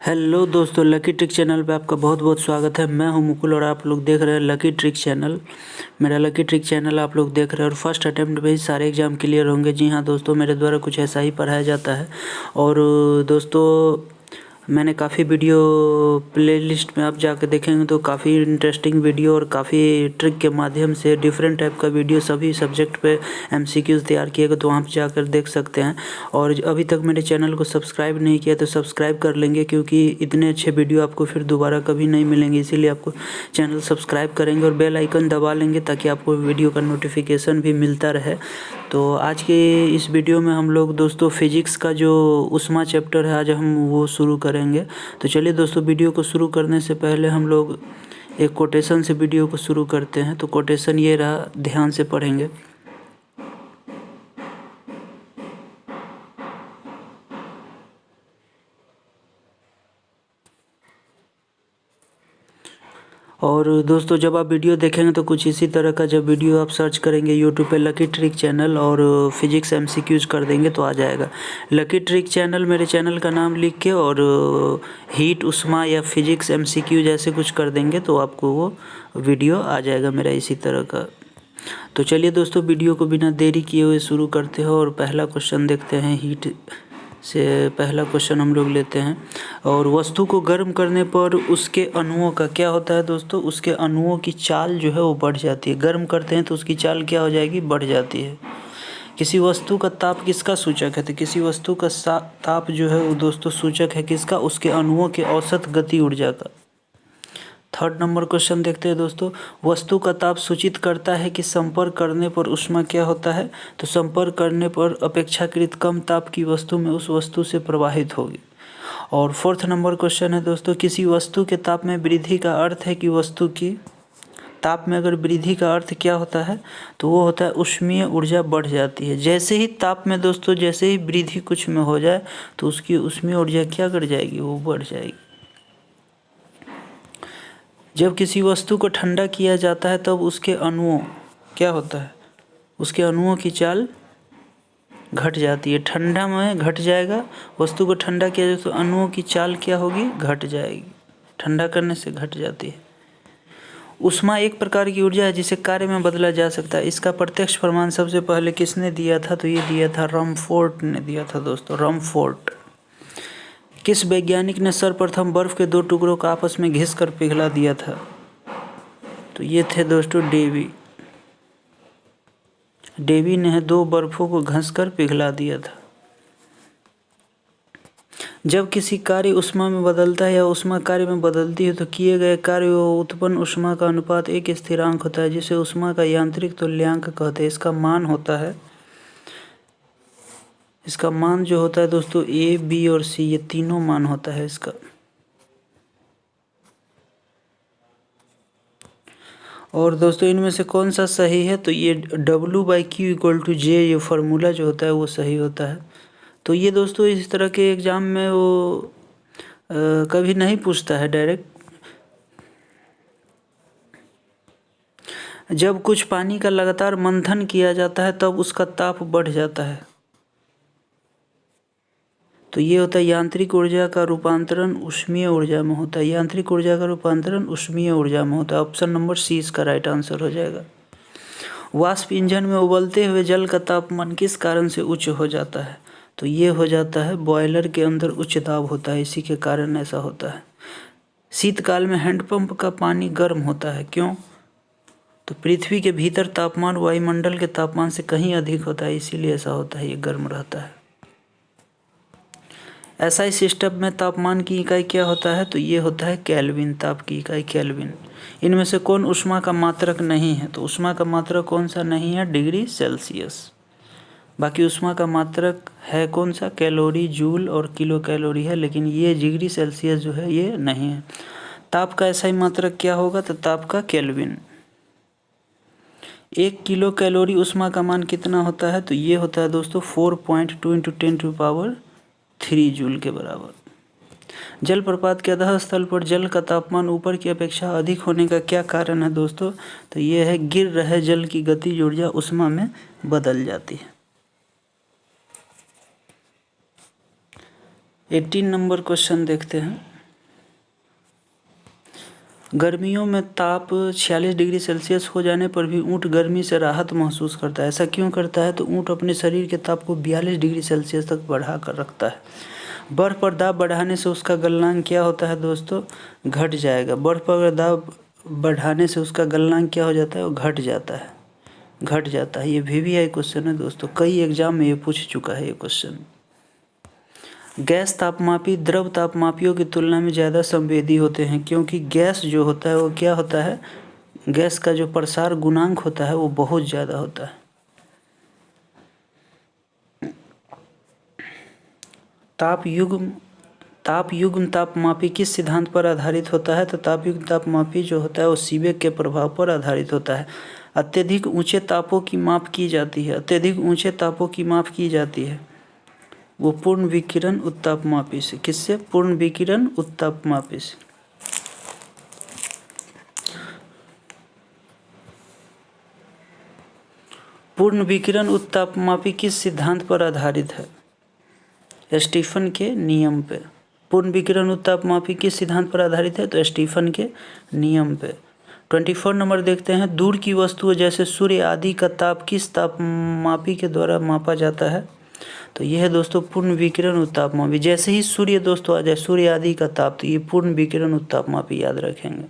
Hello दोस्तों, lucky trick channel पे आपका बहुत बहुत स्वागत है। मैं हूं मुकुल और आप लोग देख रहे हैं लकी ट्रिक चैनल। मेरा लकी ट्रिक चैनल आप लोग देख रहे हैं और फर्स्ट अटेम्प्ट में ही सारे एग्ज़ाम क्लियर होंगे। जी हाँ दोस्तों, मेरे द्वारा कुछ ऐसा ही पढ़ाया जाता है। और दोस्तों, मैंने काफ़ी वीडियो प्लेलिस्ट में आप जाकर देखेंगे तो काफ़ी इंटरेस्टिंग वीडियो और काफ़ी ट्रिक के माध्यम से डिफरेंट टाइप का वीडियो सभी सब्जेक्ट पे एमसीक्यूज़ तैयार किए गए, तो वहाँ पे जाकर देख सकते हैं। और अभी तक मेरे चैनल को सब्सक्राइब नहीं किया तो सब्सक्राइब कर लेंगे, क्योंकि इतने अच्छे वीडियो आपको फिर दोबारा कभी नहीं मिलेंगे। इसीलिए आपको चैनल सब्सक्राइब करेंगे और बेल आइकन दबा लेंगे ताकि आपको वीडियो का नोटिफिकेशन भी मिलता रहे। तो आज के इस वीडियो में हम लोग दोस्तों फिजिक्स का जो उष्मा चैप्टर है आज हम वो शुरू करेंगे। तो चलिए दोस्तों, वीडियो को शुरू करने से पहले हम लोग एक कोटेशन से वीडियो को शुरू करते हैं। तो कोटेशन ये रहा, ध्यान से पढ़ेंगे। और दोस्तों, जब आप वीडियो देखेंगे तो कुछ इसी तरह का, जब वीडियो आप सर्च करेंगे यूट्यूब पे लकी ट्रिक चैनल और फिजिक्स एमसीक्यूज कर देंगे तो आ जाएगा लकी ट्रिक चैनल। मेरे चैनल का नाम लिख के और हीट उष्मा या फिजिक्स एमसीक्यूज ऐसे कुछ कर देंगे तो आपको वो वीडियो आ जाएगा मेरा इसी तरह का। तो चलिए दोस्तों, वीडियो को बिना देरी किए हुए शुरू करते हैं और पहला क्वेश्चन देखते हैं। हीट से पहला क्वेश्चन हम लोग लेते हैं। और वस्तु को गर्म करने पर उसके अणुओं का क्या होता है दोस्तों? उसके अणुओं की चाल जो है वो बढ़ जाती है। गर्म करते हैं तो उसकी चाल क्या हो जाएगी? बढ़ जाती है। किसी वस्तु का ताप किसका सूचक है? तो किसी वस्तु का ताप जो है वो दोस्तों सूचक है किसका? उसके अणुओं के औसत गति ऊर्जा का। थर्ड नंबर क्वेश्चन देखते हैं दोस्तों। वस्तु का ताप सूचित करता है कि संपर्क करने पर ऊष्मा क्या होता है? तो संपर्क करने पर अपेक्षाकृत कम ताप की वस्तु में उस वस्तु से प्रवाहित होगी। और फोर्थ नंबर क्वेश्चन है दोस्तों, किसी वस्तु के ताप में वृद्धि का अर्थ है कि वस्तु की ताप में अगर वृद्धि का अर्थ क्या होता है? तो वो होता है ऊष्मीय ऊर्जा बढ़ जाती है। जैसे ही ताप में दोस्तों, जैसे ही वृद्धि कुछ में हो जाए तो उसकी ऊष्मीय ऊर्जा क्या कर जाएगी? वो बढ़ जाएगी। जब किसी वस्तु को ठंडा किया जाता है तब उसके अणुओं क्या होता है? उसके अणुओं की चाल घट जाती है। ठंडा में घट जाएगा, वस्तु को ठंडा किया जाए तो अणुओं की चाल क्या होगी? घट जाएगी। ठंडा करने से घट जाती है। ऊष्मा एक प्रकार की ऊर्जा है जिसे कार्य में बदला जा सकता है। इसका प्रत्यक्ष प्रमाण सबसे पहले किसने दिया था? तो ये दिया था रमफोर्ड ने दिया था दोस्तों, रमफोर्ड। किस वैज्ञानिक ने सर्वप्रथम बर्फ के दो टुकड़ों को आपस में घिसकर पिघला दिया था? तो ये थे दोस्तों डेवी। डेवी ने दो बर्फों को घसकर पिघला दिया था। जब किसी कार्य ऊष्मा में बदलता है या ऊष्मा कार्य में बदलती है तो किए गए कार्य व उत्पन्न ऊष्मा का अनुपात एक स्थिरांक होता है जिसे ऊष्मा का यांत्रिक तुल्यांक कहते हैं। इसका मान होता है, इसका मान जो होता है दोस्तों ए, बी और सी, ये तीनों मान होता है इसका। और दोस्तों, इनमें से कौन सा सही है? तो ये W/Q=J, ये फार्मूला जो होता है वो सही होता है। तो ये दोस्तों इस तरह के एग्ज़ाम में वो कभी नहीं पूछता है डायरेक्ट। जब कुछ पानी का लगातार मंथन किया जाता है तब उसका ताप बढ़ जाता है। तो ये होता है यांत्रिक ऊर्जा का रूपांतरण ऊष्मीय ऊर्जा में होता है। यांत्रिक ऊर्जा का रूपांतरण ऊष्मीय ऊर्जा में होता है। ऑप्शन नंबर सी इसका राइट आंसर हो जाएगा। वाष्प इंजन में उबलते हुए जल का तापमान किस कारण से उच्च हो जाता है? तो ये हो जाता है बॉयलर के अंदर उच्च दाब होता है, इसी के कारण ऐसा होता है। शीतकाल में हैंडपंप का पानी गर्म होता है, क्यों? तो पृथ्वी के भीतर तापमान वायुमंडल के तापमान से कहीं अधिक होता है, इसीलिए ऐसा होता है, ये गर्म रहता है। एसआई सिस्टम में तापमान की इकाई क्या होता है? तो ये होता है केल्विन, ताप की इकाई केल्विन। इनमें से कौन ऊष्मा का मात्रक नहीं है? तो ऊष्मा का मात्रक कौन सा नहीं है? Degree Celsius. बाकी ऊष्मा का मात्रक है कौन सा? कैलोरी, जूल और किलो कैलोरी है, लेकिन ये डिग्री सेल्सियस जो है ये नहीं है। ताप का एसआई मात्रक क्या होगा? तो ताप का केल्विन। 1 किलो कैलोरी ऊष्मा का मान कितना होता है? तो ये होता है दोस्तों 4.2 × 10⁻³ जूल के बराबर। जलप्रपात के अधः स्थल पर जल का तापमान ऊपर की अपेक्षा अधिक होने का क्या कारण है दोस्तों? तो ये है गिर रहे जल की गतिज ऊर्जा ऊष्मा में बदल जाती है। 18 नंबर क्वेश्चन देखते हैं। गर्मियों में ताप 46 डिग्री सेल्सियस हो जाने पर भी ऊँट गर्मी से राहत महसूस करता है। ऐसा क्यों करता है? तो ऊँट अपने शरीर के ताप को 42 डिग्री सेल्सियस तक बढ़ा कर रखता है। बर्फ़ पर दाब बढ़ाने से उसका गलनांक क्या होता है दोस्तों? घट जाएगा। बर्फ़ पर दाब बढ़ाने से उसका गलनांक क्या हो जाता है? वो घट जाता है, घट जाता है। ये VVI क्वेश्चन है दोस्तों, कई एग्जाम में ये पूछ चुका है ये क्वेश्चन। गैस तापमापी द्रव तापमापियों की तुलना में ज़्यादा संवेदी होते हैं, क्योंकि गैस जो होता है वो क्या होता है? गैस का जो प्रसार गुणांक होता है वो बहुत ज़्यादा होता है। तापयुग्म तापमापी किस सिद्धांत पर आधारित होता है? तो तापयुग्म तापमापी जो होता है वो सीबेक के प्रभाव पर आधारित होता है। अत्यधिक ऊंचे तापों की माप की जाती है। अत्यधिक ऊंचे तापों की माप की जाती है वो पूर्ण विकिरण उत्तापमापी से। किससे? पूर्ण विकिरण उत्तापमापी से। पूर्ण विकिरण उत्तापमापी किस सिद्धांत पर आधारित है? स्टीफन के नियम पे। पूर्ण विकिरण उत्तापमापी किस सिद्धांत पर आधारित है? तो स्टीफन के नियम पे। 24 नंबर देखते हैं। दूर की वस्तुओं जैसे सूर्य आदि का ताप किस तापमापी के द्वारा मापा जाता है? तो यह है दोस्तों पूर्ण विकिरण उत्तापमापी। जैसे ही सूर्य दोस्तों आ जाए, सूर्य आदि का ताप, तो ये पूर्ण विकिरण उत्तापमापी याद रखेंगे।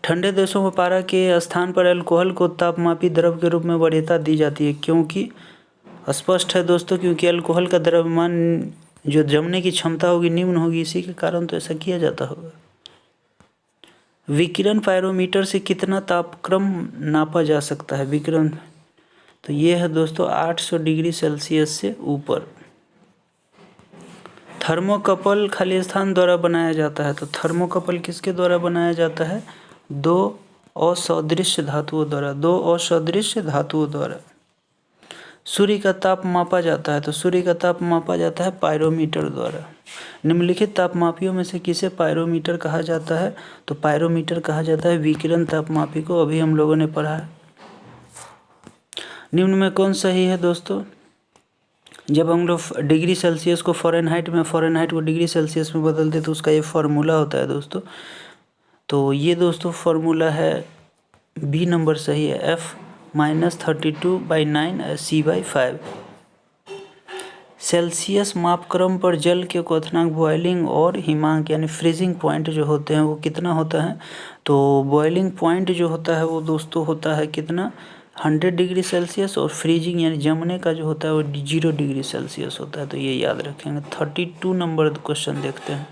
ठंडे देशों में पारा के स्थान पर अल्कोहल को तापमापी द्रव के रूप में वरीयता दी जाती है, क्योंकि स्पष्ट है दोस्तों, क्योंकि अल्कोहल का द्रव्यमान जो जमने की क्षमता होगी निम्न होगी, इसी के कारण तो ऐसा किया जाता होगा। विकिरण पायरोमीटर से कितना तापक्रम नापा जा सकता है? विकिरण तो ये है दोस्तों 800 डिग्री सेल्सियस से ऊपर। थर्मोकपल खाली स्थान द्वारा बनाया जाता है। तो थर्मोकपल किसके द्वारा बनाया जाता है? दो असदृश्य धातुओं द्वारा। दो असदृश्य धातुओं द्वारा। सूर्य का ताप मापा जाता है। तो सूर्य का ताप मापा जाता है पायरोमीटर द्वारा। निम्नलिखित तापमापियों में से किसे पायरोमीटर कहा जाता है? तो पायरोमीटर कहा जाता है विकिरण तापमापी को। अभी हम लोगों ने पढ़ा है। निम्न में कौन सही है दोस्तों? जब हम लोग डिग्री सेल्सियस को फ़ारेनहाइट में, फ़ारेनहाइट को डिग्री सेल्सियस में बदलते तो उसका ये फार्मूला होता है दोस्तों। तो ये दोस्तों फार्मूला है, बी नंबर सही है, F-32/9 C/5। सेल्सियस मापक्रम पर जल के क्वथनांक बॉइलिंग और हिमांक यानी फ्रीजिंग पॉइंट जो होते हैं वो कितना होता है? तो बॉइलिंग पॉइंट जो होता है वो दोस्तों होता है कितना? 100 डिग्री सेल्सियस। और फ्रीजिंग यानी जमने का जो होता है वो 0 डिग्री सेल्सियस होता है। तो ये याद रखेंगे। 32 नंबर क्वेश्चन देखते हैं।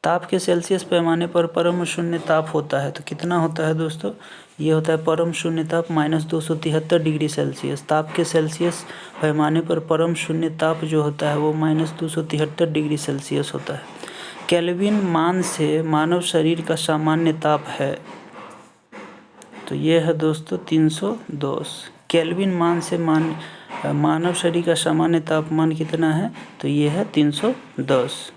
ताप के सेल्सियस पैमाने पर परम शून्य ताप होता है। तो कितना होता है दोस्तों? ये होता है परम शून्य ताप -273 डिग्री सेल्सियस। ताप के सेल्सियस पैमाने पर परम शून्य ताप जो होता है वो -273 डिग्री सेल्सियस होता है। केल्विन मान से मानव शरीर का सामान्य ताप है। तो ये है दोस्तों 310। केल्विन मान से मानव शरीर का सामान्य तापमान कितना है? तो ये है 310।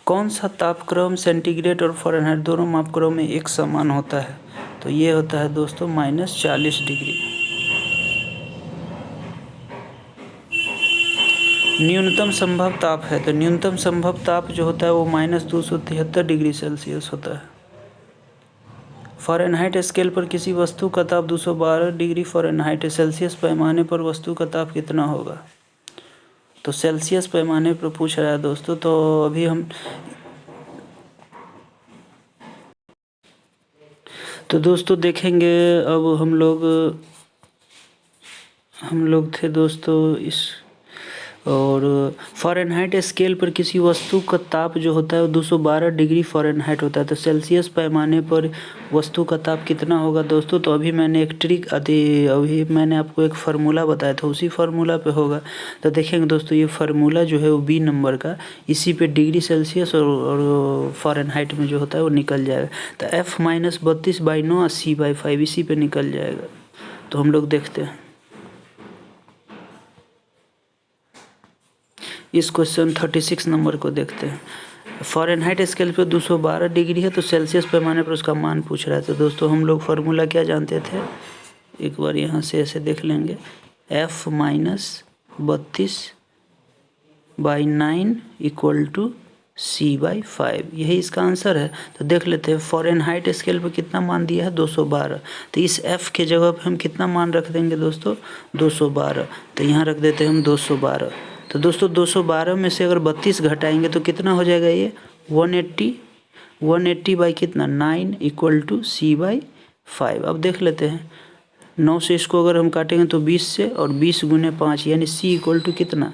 कौन सा तापक्रम सेंटीग्रेड और फ़ारेनहाइट दोनों मापक्रम में एक समान होता है? तो ये होता है दोस्तों -40 डिग्री। न्यूनतम संभव ताप है। तो न्यूनतम संभव ताप जो होता है वो -273 डिग्री सेल्सियस होता है। फ़ारेनहाइट स्केल पर किसी वस्तु का ताप 212 डिग्री फ़ारेनहाइट। सेल्सियस पैमाने पर वस्तु का ताप कितना होगा? तो सेल्सियस पैमाने पर पूछ रहा है दोस्तों। तो अभी तो दोस्तों देखेंगे। अब हम लोग थे दोस्तों इस, और फ़ारेनहाइट स्केल पर किसी वस्तु का ताप जो होता है वो 212 डिग्री फ़ारेनहाइट होता है। तो सेल्सियस पैमाने पर वस्तु का ताप कितना होगा दोस्तों? तो अभी मैंने आपको एक फार्मूला बताया था, उसी फार्मूला पे होगा। तो देखेंगे दोस्तों ये फार्मूला जो है वो बी नंबर का, इसी पे डिग्री सेल्सियस और फ़ारेनहाइट में जो होता है वो निकल जाएगा। तो F-32/9 C/5 इसी पे निकल जाएगा। तो हम लोग देखते हैं इस क्वेश्चन 36 नंबर को देखते हैं। फ़ारेनहाइट स्केल पे 212 डिग्री है, तो सेल्सियस पैमाने पर उसका मान पूछ रहा है। तो दोस्तों हम लोग फार्मूला क्या जानते थे? एक बार यहाँ से ऐसे देख लेंगे। F-32/9 = C/5, यही इसका आंसर है। तो देख लेते हैं फ़ारेनहाइट स्केल पे कितना मान दिया है 212। तो इस F के जगह पे हम कितना मान रख देंगे दोस्तों 212। तो यहाँ रख देते हैं हम 212। तो दोस्तों 212 में से अगर 32 घटाएंगे तो कितना हो जाएगा ये 180। 180 बाई कितना 9 इक्वल टू C/5। अब देख लेते हैं 9 से इसको अगर हम काटेंगे तो 20 से, और 20 गुने 5 यानी C इक्वल टू कितना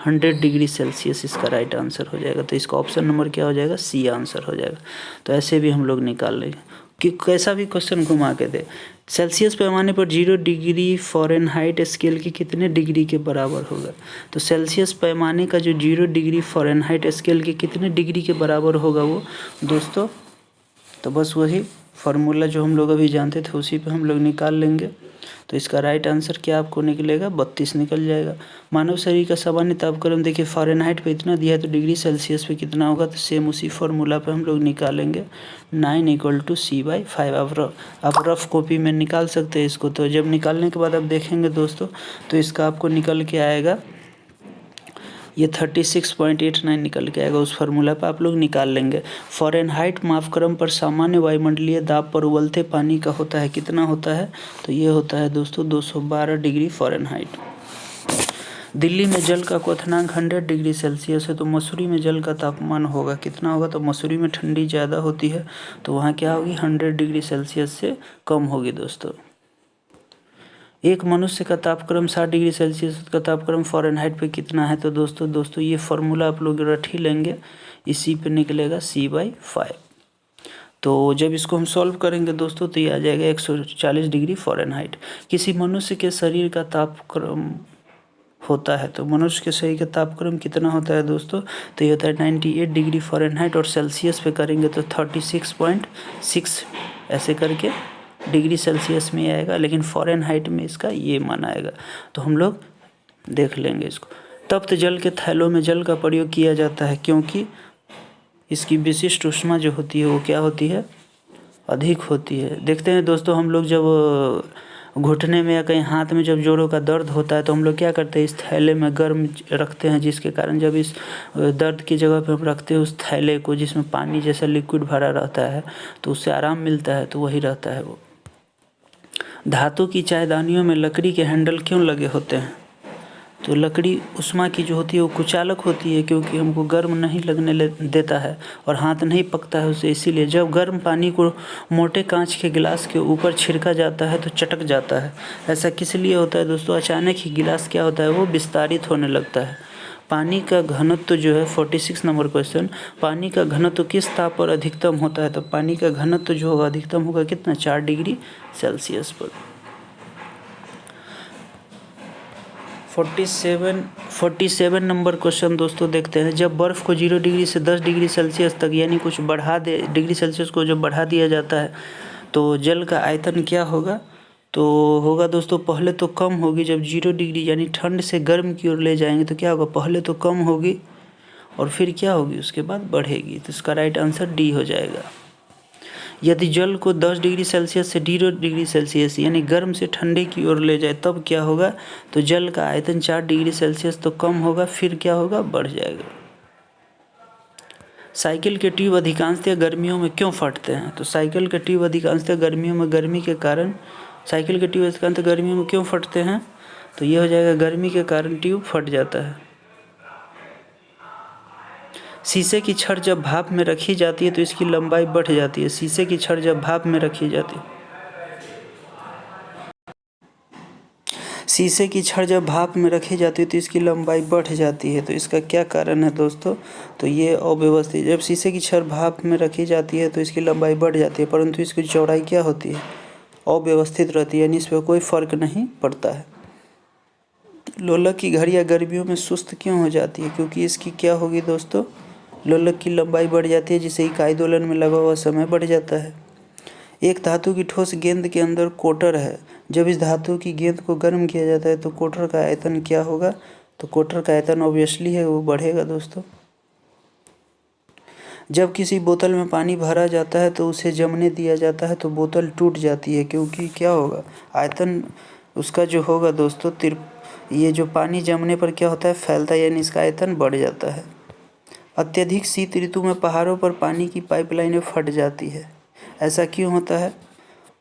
100 डिग्री सेल्सियस इसका राइट आंसर हो जाएगा। तो इसका ऑप्शन नंबर क्या हो जाएगा C आंसर हो जाएगा। तो ऐसे भी हम लोग निकाल लेंगे कि कैसा भी क्वेश्चन घुमा के दे। सेल्सियस पैमाने पर 0 डिग्री फ़ारेनहाइट स्केल के कितने डिग्री के बराबर होगा। तो सेल्सियस पैमाने का जो 0 डिग्री फ़ारेनहाइट स्केल के कितने डिग्री के बराबर होगा वो दोस्तों, तो बस वही फार्मूला जो हम लोग अभी जानते थे उसी पे हम लोग निकाल लेंगे। तो इसका राइट आंसर क्या आपको निकलेगा 32 निकल जाएगा। मानव शरीर का सामान्य तापक्रम देखिए फ़ारेनहाइट पे इतना दिया है तो डिग्री सेल्सियस पे कितना होगा, तो सेम उसी फार्मूला पे हम लोग निकालेंगे 9 इक्वल टू C/5। आप रफ कॉपी में निकाल सकते हैं इसको। तो जब निकालने के बाद आप देखेंगे दोस्तों तो इसका आपको निकल के आएगा ये 36.89 निकल के आएगा। उस फार्मूला पे आप लोग निकाल लेंगे। फ़ारेनहाइट मापक्रम पर सामान्य वायुमंडलीय दाब पर उबलते पानी का होता है कितना होता है, तो ये होता है दोस्तों 212 डिग्री फ़ारेनहाइट। दिल्ली में जल का क्वथनांक 100 डिग्री सेल्सियस है तो मसूरी में जल का तापमान होगा कितना होगा। तो मसूरी में ठंडी ज़्यादा होती है तो वहाँ क्या होगी 100 डिग्री सेल्सियस से कम होगी दोस्तों। एक मनुष्य का तापक्रम 60 डिग्री सेल्सियस का तापक्रम फ़ारेनहाइट पे कितना है। तो दोस्तों ये फार्मूला आप लोग रट ही लेंगे, इसी पे निकलेगा C/5। तो जब इसको हम सॉल्व करेंगे दोस्तों तो ये आ जाएगा 140 डिग्री फ़ारेनहाइट। किसी मनुष्य के शरीर का तापक्रम होता है तो मनुष्य के शरीर का तापक्रम कितना होता है दोस्तों, तो ये होता है 98 डिग्री फ़ारेनहाइट, और सेल्सियस पे करेंगे तो 36.6 ऐसे करके डिग्री सेल्सियस में आएगा, लेकिन फ़ारेनहाइट में इसका ये मान आएगा। तो हम लोग देख लेंगे इसको। तप्त जल के थैलों में जल का प्रयोग किया जाता है क्योंकि इसकी विशिष्ट ऊष्मा जो होती है वो क्या होती है अधिक होती है। देखते हैं दोस्तों हम लोग जब घुटने में या कहीं हाथ में जब जोड़ों का दर्द होता है तो हम लोग क्या करते हैं इस थैले में गर्म रखते हैं, जिसके कारण जब इस दर्द की जगह पे हम रखते हैं उस थैले को जिसमें पानी जैसा लिक्विड भरा रहता है तो उससे आराम मिलता है, तो वही रहता है वो। धातु की चायदानियों में लकड़ी के हैंडल क्यों लगे होते हैं, तो लकड़ी उष्मा की जो होती है वो कुचालक होती है क्योंकि हमको गर्म नहीं लगने देता है और हाथ नहीं पकता है उससे, इसीलिए जब गर्म पानी को मोटे कांच के गिलास के ऊपर छिड़का जाता है तो चटक जाता है। ऐसा किस लिए होता है दोस्तों, अचानक ही गिलास क्या होता है वो विस्तारित होने लगता है। पानी का घनत्व जो है 46 नंबर क्वेश्चन, पानी का घनत्व किस ताप पर अधिकतम होता है, तो पानी का घनत्व जो होगा अधिकतम होगा कितना 4 डिग्री सेल्सियस पर। 47 नंबर क्वेश्चन दोस्तों देखते हैं। जब बर्फ़ को 0 डिग्री से 10 डिग्री सेल्सियस तक यानी कुछ बढ़ा दे डिग्री सेल्सियस को जब बढ़ा दिया जाता है तो जल का आयतन क्या होगा, तो होगा दोस्तों पहले तो कम होगी। जब 0 डिग्री यानी ठंड से गर्म की ओर ले जाएंगे तो क्या होगा, पहले तो कम होगी और फिर क्या होगी उसके बाद बढ़ेगी। तो इसका राइट आंसर डी हो जाएगा। यदि जल को 10 डिग्री सेल्सियस से 0 डिग्री सेल्सियस यानी गर्म से ठंडे की ओर ले जाए तब क्या होगा, तो जल का आयतन 4 डिग्री सेल्सियस तो कम होगा फिर क्या होगा बढ़ जाएगा। साइकिल के ट्यूब अधिकांशतः गर्मियों में क्यों फटते हैं, तो साइकिल के ट्यूब अधिकांशतः गर्मियों में गर्मी के कारण साइकिल के ट्यूब अधिकांशतः गर्मियों में क्यों फटते हैं, तो ये हो जाएगा गर्मी के कारण ट्यूब फट जाता है। शीशे की छड़ जब भाप में रखी जाती है तो इसकी लंबाई बढ़ जाती है। शीशे की छड़ जब भाप में रखी जाती है शीशे की छड़ जब भाप में रखी जाती है तो इसकी लंबाई बढ़ जाती है। तो इसका क्या कारण है दोस्तों, तो ये अव्यवस्थित। जब शीशे की छड़ भाप में रखी जाती है तो इसकी लंबाई बढ़ जाती है परंतु इसकी चौड़ाई क्या होती है अव्यवस्थित रहती है, यानी इस पर कोई फर्क नहीं पड़ता है। लोलक की घड़ियाँ गर्मियों में सुस्त क्यों हो जाती है, क्योंकि इसकी क्या होगी दोस्तों लोलक की लंबाई बढ़ जाती है जिससे इकाई दोलन में लगा हुआ समय बढ़ जाता है। एक धातु की ठोस गेंद के अंदर कोटर है, जब इस धातु की गेंद को गर्म किया जाता है तो कोटर का आयतन क्या होगा, तो कोटर का आयतन ऑब्वियसली है वो बढ़ेगा दोस्तों। जब किसी बोतल में पानी भरा जाता है तो उसे जमने दिया जाता है तो बोतल टूट जाती है क्योंकि क्या होगा आयतन उसका जो होगा दोस्तों ये जो पानी जमने पर क्या होता है फैलता है, यानी इसका आयतन बढ़ जाता है। अत्यधिक शीत ऋतु में पहाड़ों पर पानी की पाइपलाइनें फट जाती है। ऐसा क्यों होता है?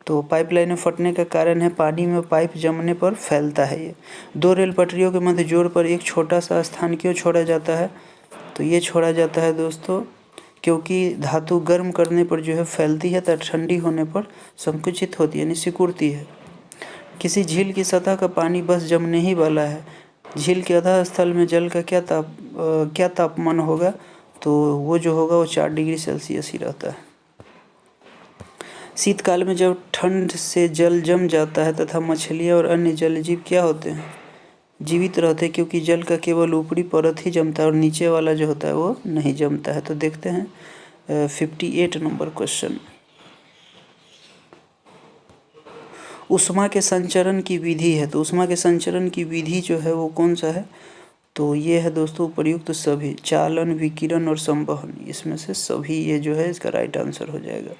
तो पाइपलाइनें फटने का कारण है पानी में पाइप जमने पर फैलता है ये। दो रेल पटरियों के मध्य जोड़ पर एक छोटा सा स्थान क्यों छोड़ा जाता है? तो ये छोड़ा जाता है दोस्तों क्योंकि धातु गर्म करने पर जो है फैलती है तथा ठंडी होने पर संकुचित होती है यानी सिकुड़ती है। किसी झील की सतह का पानी बस जमने ही वाला है। झील के अधः स्थल में जल का क्या तापमान होगा? तो वो जो होगा वो 4 डिग्री सेल्सियस ही रहता है। शीतकाल में जब ठंड से जल जम जाता है तथा मछलियाँ और अन्य जलजीव क्या होते हैं? जीवित रहते हैं, क्योंकि जल का केवल ऊपरी परत ही जमता है और नीचे वाला जो होता है वो नहीं जमता है। तो देखते हैं 58 नंबर क्वेश्चन। ऊष्मा के संचरण की विधि है, तो ऊष्मा के संचरण की विधि जो है वो कौन सा है? तो ये है दोस्तों उपर्युक्त सभी, चालन, विकिरण और संवहन, इसमें से सभी ये जो है इसका राइट आंसर हो जाएगा।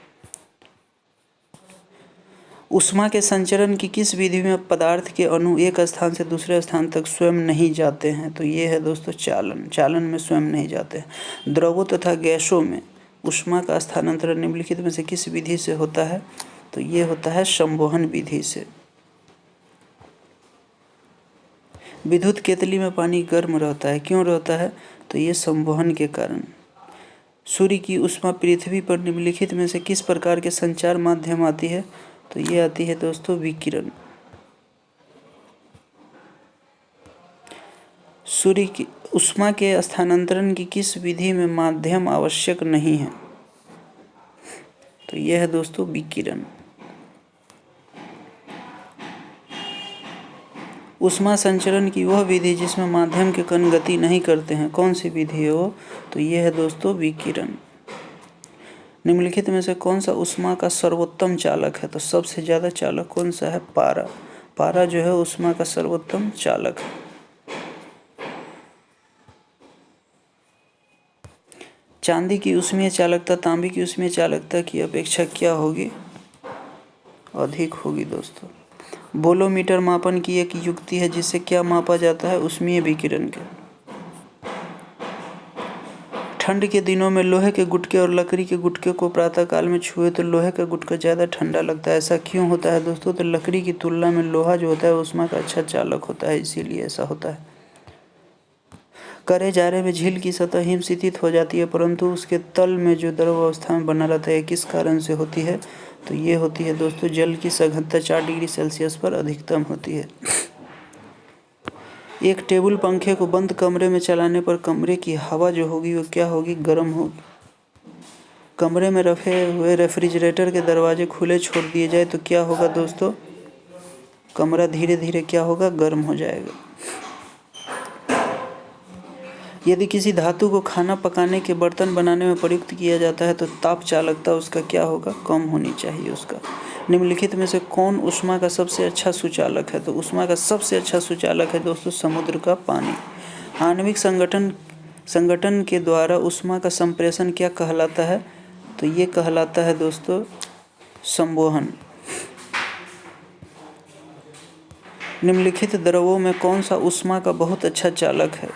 ऊष्मा के संचरण की किस विधि में पदार्थ के अणु एक स्थान से दूसरे स्थान तक स्वयं नहीं जाते हैं? तो ये है दोस्तों चालन, चालन में स्वयं नहीं जाते हैं। द्रवों तथा गैसों में ऊष्मा का स्थानांतरण निम्नलिखित में से किस विधि से होता है? तो ये होता है संवहन विधि से। विद्युत केतली में पानी गर्म रहता है, क्यों रहता है? तो ये संवहन के कारण। सूर्य की ऊष्मा पृथ्वी पर निम्नलिखित में से किस प्रकार के संचार माध्यम आती है? तो ये आती है दोस्तों विकिरण। सूर्य की ऊष्मा के स्थानांतरण की किस विधि में माध्यम आवश्यक नहीं है? तो यह है दोस्तों विकिरण। ऊष्मा संचरण की वह विधि जिसमें माध्यम के कण गति नहीं करते हैं, कौन सी विधि है वो? तो यह है दोस्तों विकिरण। निम्नलिखित में से कौन सा ऊष्मा का सर्वोत्तम चालक है? तो सबसे ज़्यादा चालक कौन सा है? पारा। पारा जो है ऊष्मा का सर्वोत्तम चालक है। चांदी की ऊष्मीय चालकता तांबे की ऊष्मीय चालकता की अपेक्षा क्या होगी? अधिक होगी दोस्तों। बोलोमीटर मापन की एक युक्ति है जिससे क्या मापा जाता है? ऊष्मीय विकिरण के। ठंड के दिनों में लोहे के गुटके और लकड़ी के गुटके को प्रातःकाल में छुए तो लोहे का गुटका ज़्यादा ठंडा लगता है। ऐसा क्यों होता है दोस्तों? तो लकड़ी की तुलना में लोहा जो होता है ऊष्मा का अच्छा चालक होता है, इसीलिए ऐसा होता है। करे जारे में झील की सतह हिमशीतित हो जाती है परंतु उसके तल में जो द्रव अवस्था में बना रहता है किस कारण से होती है? तो ये होती है दोस्तों जल की सघनता 4 डिग्री सेल्सियस पर अधिकतम होती है। एक टेबल पंखे को बंद कमरे में चलाने पर कमरे की हवा जो होगी वो क्या होगी? गर्म होगी। कमरे में रखे हुए रेफ्रिजरेटर के दरवाजे खुले छोड़ दिए जाए तो क्या होगा दोस्तों? कमरा धीरे धीरे क्या होगा? गर्म हो जाएगा। यदि किसी धातु को खाना पकाने के बर्तन बनाने में प्रयुक्त किया जाता है तो ताप चालकता उसका क्या होगा? कम होनी चाहिए उसका। निम्नलिखित में से कौन ऊष्मा का सबसे अच्छा सुचालक है? तो ऊष्मा का सबसे अच्छा सुचालक है दोस्तों समुद्र का पानी। आणविक संगठन के द्वारा ऊष्मा का संप्रेषण क्या कहलाता है? तो ये कहलाता है दोस्तों संवहन। निम्नलिखित द्रवों में कौन सा ऊष्मा का बहुत अच्छा चालक है?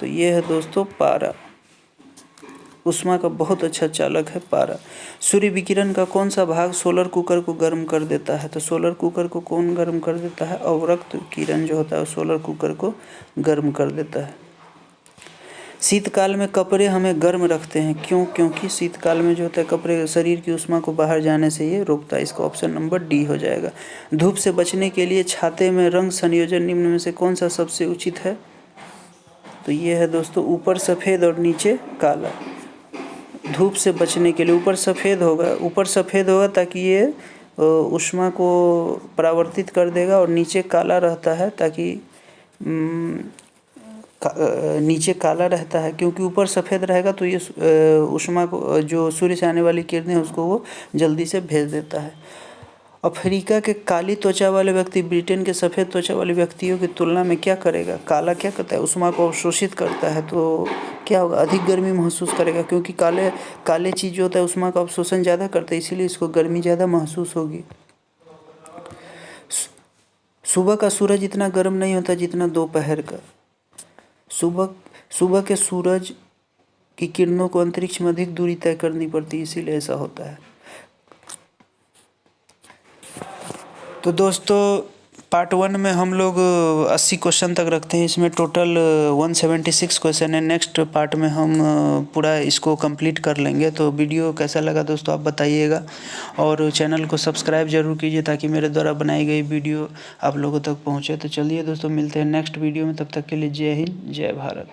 तो ये है दोस्तों पारा। ऊष्मा का बहुत अच्छा चालक है पारा। सूर्य विकिरण का कौन सा भाग सोलर कुकर को गर्म कर देता है? तो सोलर कुकर को कौन गर्म कर देता है? अवरक्त किरण जो होता है सोलर कुकर को गर्म कर देता है। शीतकाल में कपड़े हमें गर्म रखते हैं, क्यों? क्योंकि शीतकाल में जो होता है कपड़े शरीर की ऊष्मा को बाहर जाने से ये रोकता है। इसका ऑप्शन नंबर डी हो जाएगा। धूप से बचने के लिए छाते में रंग संयोजन निम्न में से कौन सा सबसे उचित है? तो ये है दोस्तों ऊपर सफ़ेद और नीचे काला। धूप से बचने के लिए ऊपर सफ़ेद होगा ताकि ये ऊष्मा को परावर्तित कर देगा और नीचे काला रहता है ताकि नीचे काला रहता है क्योंकि ऊपर सफ़ेद रहेगा तो ये ऊष्मा को जो सूर्य से आने वाली किरणें हैं उसको वो जल्दी से भेज देता है। अफ्रीका के काली त्वचा वाले व्यक्ति ब्रिटेन के सफ़ेद त्वचा वाले व्यक्तियों की तुलना में क्या करेगा? काला क्या करता है? ऊष्मा को अवशोषित करता है तो क्या होगा? अधिक गर्मी महसूस करेगा क्योंकि काले चीज़ जो होता है ऊष्मा का अवशोषण ज़्यादा करता है इसीलिए इसको गर्मी ज़्यादा महसूस होगी। सुबह का सूरज इतना गर्म नहीं होता जितना दोपहर का। सुबह के सूरज कि किरणों को अंतरिक्ष में अधिक दूरी तय करनी पड़ती है, इसीलिए ऐसा होता है। तो दोस्तों पार्ट 1 में हम लोग 80 क्वेश्चन तक रखते हैं, इसमें टोटल 176 क्वेश्चन है। नेक्स्ट पार्ट में हम पूरा इसको कंप्लीट कर लेंगे। तो वीडियो कैसा लगा दोस्तों आप बताइएगा, और चैनल को सब्सक्राइब जरूर कीजिए ताकि मेरे द्वारा बनाई गई वीडियो आप लोगों तक पहुँचे। तो चलिए दोस्तों मिलते हैं नेक्स्ट वीडियो में, तब तक के लिए जय हिंद जय भारत।